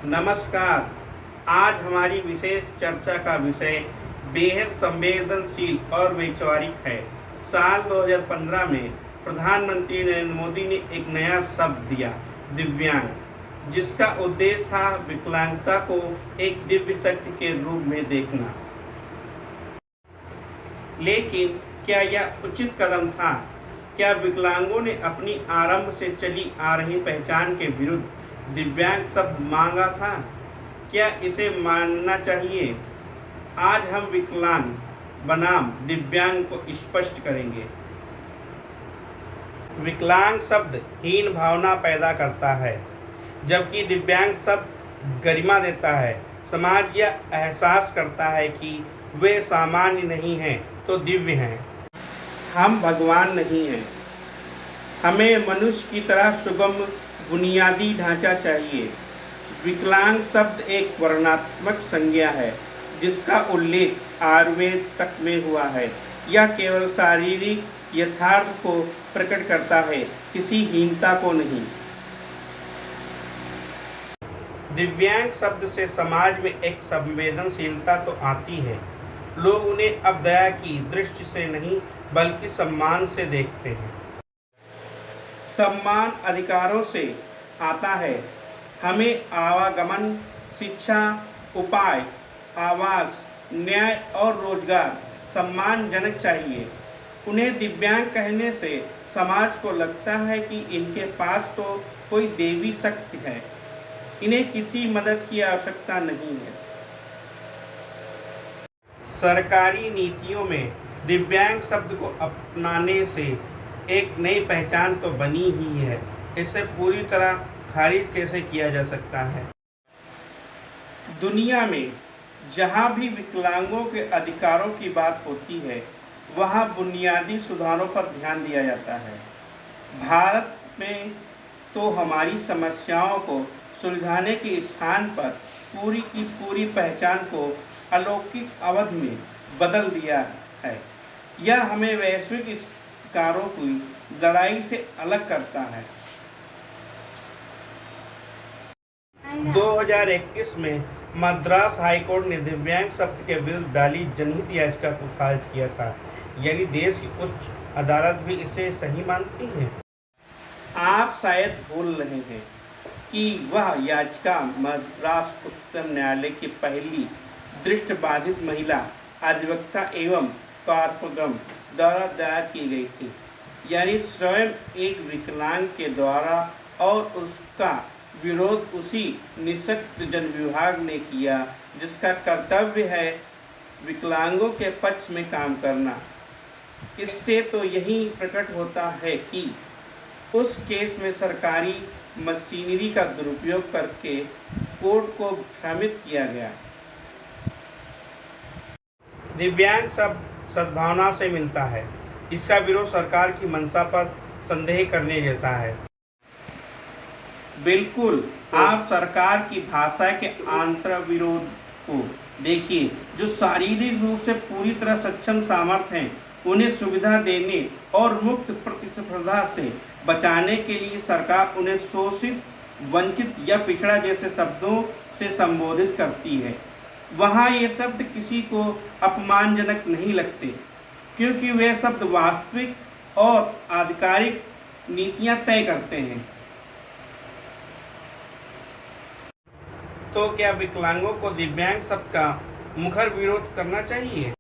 नमस्कार। आज हमारी विशेष चर्चा का विषय बेहद संवेदनशील और वैचारिक है। साल 2015 में प्रधानमंत्री नरेंद्र मोदी ने एक नया शब्द दिया, दिव्यांग, जिसका उद्देश्य था विकलांगता को एक दिव्य शक्ति के रूप में देखना। लेकिन क्या यह उचित कदम था? क्या विकलांगों ने अपनी आरंभ से चली आ रही पहचान के विरुद्ध दिव्यांग शब्द मांगा था? क्या इसे मानना चाहिए? आज हम विकलांग बनाम दिव्यांग को स्पष्ट करेंगे। विकलांग शब्द हीन भावना पैदा करता है, जबकि दिव्यांग शब्द गरिमा देता है। समाज यह एहसास करता है कि वे सामान्य नहीं हैं तो दिव्य हैं। हम भगवान नहीं हैं। हमें मनुष्य की तरह सुगम बुनियादी ढांचा चाहिए। विकलांग शब्द एक वर्णनात्मक संज्ञा है जिसका उल्लेख आयुर्वेद तक में हुआ है। यह केवल शारीरिक यथार्थ को प्रकट करता है, किसी हीनता को नहीं। दिव्यांग शब्द से समाज में एक संवेदनशीलता तो आती है। लोग उन्हें अब दया की दृष्टि से नहीं बल्कि सम्मान से देखते हैं। सम्मान अधिकारों से आता है। हमें आवागमन, शिक्षा, उपाय, आवास, न्याय और रोजगार सम्मानजनक चाहिए। उन्हें दिव्यांग कहने से समाज को लगता है कि इनके पास तो कोई देवी शक्ति है, इन्हें किसी मदद की आवश्यकता नहीं है। सरकारी नीतियों में दिव्यांग शब्द को अपनाने से एक नई पहचान तो बनी ही है, इसे पूरी तरह खारिज कैसे किया जा सकता है? दुनिया में जहां भी विकलांगों के अधिकारों की बात होती है, वहां बुनियादी सुधारों पर ध्यान दिया जाता है। भारत में तो हमारी समस्याओं को सुलझाने के स्थान पर पूरी की पूरी पहचान को अलौकिक अवधि में बदल दिया है। यह हमें वैश्विक शिकारों की लड़ाई से अलग करता है। 2021 में मद्रास हाईकोर्ट ने दिव्यांग शब्द के विरुद्ध डाली जनहित याचिका को खारिज किया था। यानी देश की उच्च अदालत भी इसे सही मानती है। आप शायद भूल रहे हैं कि वह याचिका मद्रास उच्चतम न्यायालय की पहली दृष्टिबाधित महिला अधिवक्ता एवं कारपगम द्वारा दायर की गई थी। यानी स्वयं एक विकलांग के द्वारा, और उसका विरोध उसी निःशक्त जन विभाग ने किया जिसका कर्तव्य है विकलांगों के पक्ष में काम करना। इससे तो यही प्रकट होता है कि उस केस में सरकारी मशीनरी का दुरुपयोग करके कोर्ट को भ्रमित किया गया। दिव्यांग शब्द सद्भावना से मिलता है। इसका विरोध सरकार की मंशा पर संदेह करने जैसा है। बिल्कुल, आप सरकार की भाषा के आंतरविरोध को देखिए। जो शारीरिक रूप से पूरी तरह सक्षम सामर्थ्य हैं, उन्हें सुविधा देने और मुक्त प्रतिस्पर्धा से बचाने के लिए सरकार उन्हें शोषित, वंचित या पिछड़ा जैसे शब्दों से संबोधित करती है। वहाँ ये शब्द किसी को अपमानजनक नहीं लगते, क्योंकि वे शब्द वास्तविक और आधिकारिक नीतियां तय करते हैं। तो क्या विकलांगों को दिव्यांग शब्द का मुखर विरोध करना चाहिए?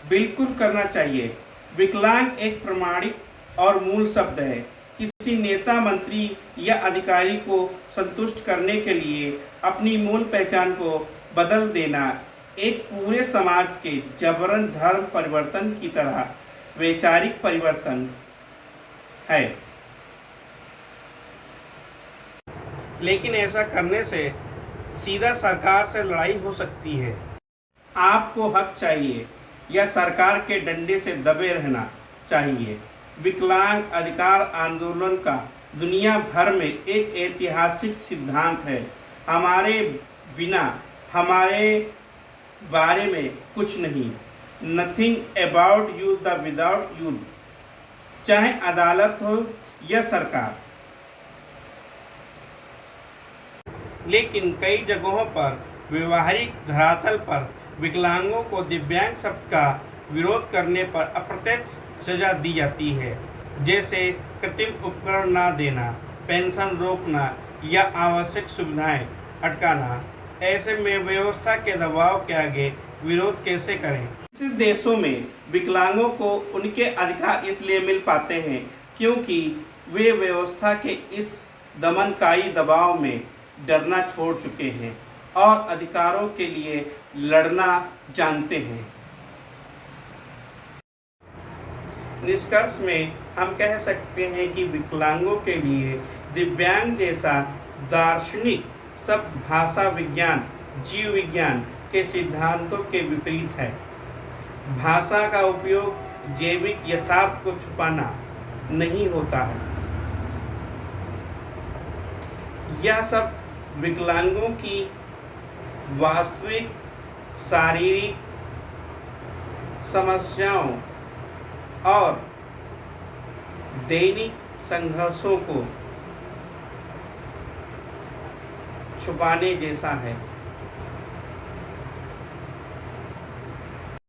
बिल्कुल करना चाहिए। विकलांग एक प्रमाणिक और मूल शब्द है। किसी नेता, मंत्री या अधिकारी को संतुष्ट करने के लिए अपनी मूल पहचान को बदल देना एक पूरे समाज के जबरन धर्म परिवर्तन की तरह वैचारिक परिवर्तन है। लेकिन ऐसा करने से सीधा सरकार से लड़ाई हो सकती है। आपको हक चाहिए या सरकार के डंडे से दबे रहना चाहिए। विकलांग अधिकार आंदोलन का दुनिया भर में एक ऐतिहासिक सिद्धांत है। हमारे बिना, हमारे बारे में कुछ नहीं। Nothing about you the without you. चाहे अदालत हो या सरकार। लेकिन कई जगहों पर व्यवहारिक धरातल पर विकलांगों को दिव्यांग शब्द का विरोध करने पर अप्रत्यक्ष सजा दी जाती है, जैसे कृत्रिम उपकरण न देना, पेंशन रोकना या आवश्यक सुविधाएं अटकाना। ऐसे में व्यवस्था के दबाव के आगे विरोध कैसे करें? विकसित देशों में विकलांगों को उनके अधिकार इसलिए मिल पाते हैं क्योंकि वे व्यवस्था के इस दमनकारी दबाव में डरना छोड़ चुके हैं और अधिकारों के लिए लड़ना जानते हैं। निष्कर्ष में हम कह सकते हैं कि विकलांगों के लिए दिव्यांग जैसा दार्शनिक शब्द भाषा विज्ञान, जीव विज्ञान के सिद्धांतों के विपरीत है। भाषा का उपयोग जैविक यथार्थ को छुपाना नहीं होता है। यह शब्द विकलांगों की वास्तविक शारीरिक समस्याओं और दैनिक संघर्षों को छुपाने जैसा है।